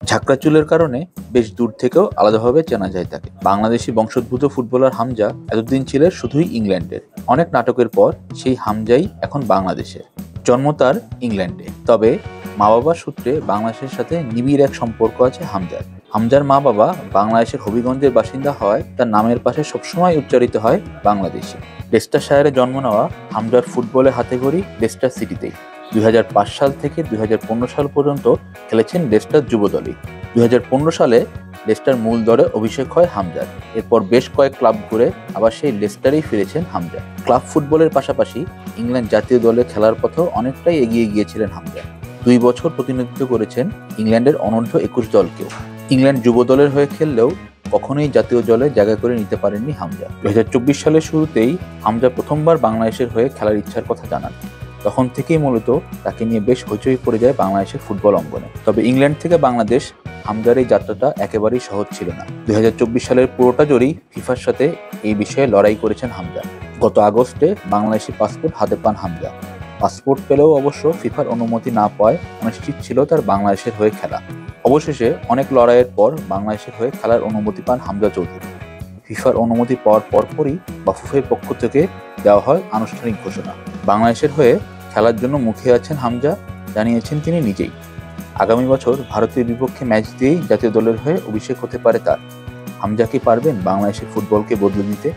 ঝাঁকড়া চুলের কারণে বেশ দূর থেকেও আলাদাভাবে চেনা যায় তাকে। বাংলাদেশি বংশোদ্ভূত ফুটবলার হামজা এতদিন ছিলেন শুধুই ইংল্যান্ডের। অনেক নাটকের পর সেই হামজাই এখন বাংলাদেশের। জন্ম তার ইংল্যান্ডে, তবে মা বাবার সূত্রে বাংলাদেশের সাথে নিবিড় এক সম্পর্ক আছে হামজার। হামজার মা বাবা বাংলাদেশের হবিগঞ্জের বাসিন্দা হওয়ায় তার নামের পাশে সবসময় উচ্চারিত হয় বাংলাদেশি। লেস্টারশায়ারে জন্ম নেওয়া হামজার ফুটবলে হাতেখড়ি লেস্টার সিটিতেই। ২০০৫ সাল থেকে ২০১৫ সাল পর্যন্ত খেলেছেন লেস্টার যুব দলে। ২০১৫ সালে লেস্টার মূল দলে অভিষেক হয় হামজার। এরপর বেশ কয়েক ক্লাব ঘুরে আবার সেই লেস্টারেই ফিরেছেন হামজা। ক্লাব ফুটবলের পাশাপাশি ইংল্যান্ড জাতীয় দলে খেলার পথেও অনেকটাই এগিয়ে গিয়েছিলেন হামজা। ২ বছর প্রতিনিধিত্ব করেছেন ইংল্যান্ডের অনূর্ধ্ব ২১ দলকেও। ইংল্যান্ড যুব দলের হয়ে খেললেও কখনোই জাতীয় দলে জায়গা করে নিতে পারেননি হামজা। ২০২৪ সালের শুরুতেই হামজা প্রথমবার বাংলাদেশের হয়ে খেলার ইচ্ছার কথা জানান। তখন থেকেই মূলত তাকে নিয়ে বেশ হইচই পড়ে যায় বাংলাদেশের ফুটবল অঙ্গনে। তবে ইংল্যান্ড থেকে বাংলাদেশ হামজার এই যাত্রাটা একেবারেই সহজ ছিল না। ২০২৪ সালের পুরোটা জুড়েই ফিফার সাথে এই বিষয়ে লড়াই করেছেন হামজা। গত আগস্টে বাংলাদেশি পাসপোর্ট হাতে পান হামজা। পাসপোর্ট পেলেও অবশ্য ফিফার অনুমতি না পাওয়ায় অনিশ্চিত ছিল তার বাংলাদেশের হয়ে খেলা। অবশেষে অনেক লড়াইয়ের পর বাংলাদেশের হয়ে খেলার অনুমতি পান হামজা চৌধুরী। ফিফার অনুমতি পাওয়ার পরপরই বাফুফের পক্ষ থেকে দেওয়া হয় আনুষ্ঠানিক ঘোষণা। বাংলাদেশের হয়ে খেলার জন্য মুখিয়ে আছেন হামজা, জানিয়েছেন তিনি নিজেই। আগামী বছর ভারতের বিপক্ষে ম্যাচ দিয়েই জাতীয় দলের হয়ে অভিষেক হতে পারে তার। হামজা কি পারবেন বাংলাদেশের ফুটবলকে বদলে দিতে?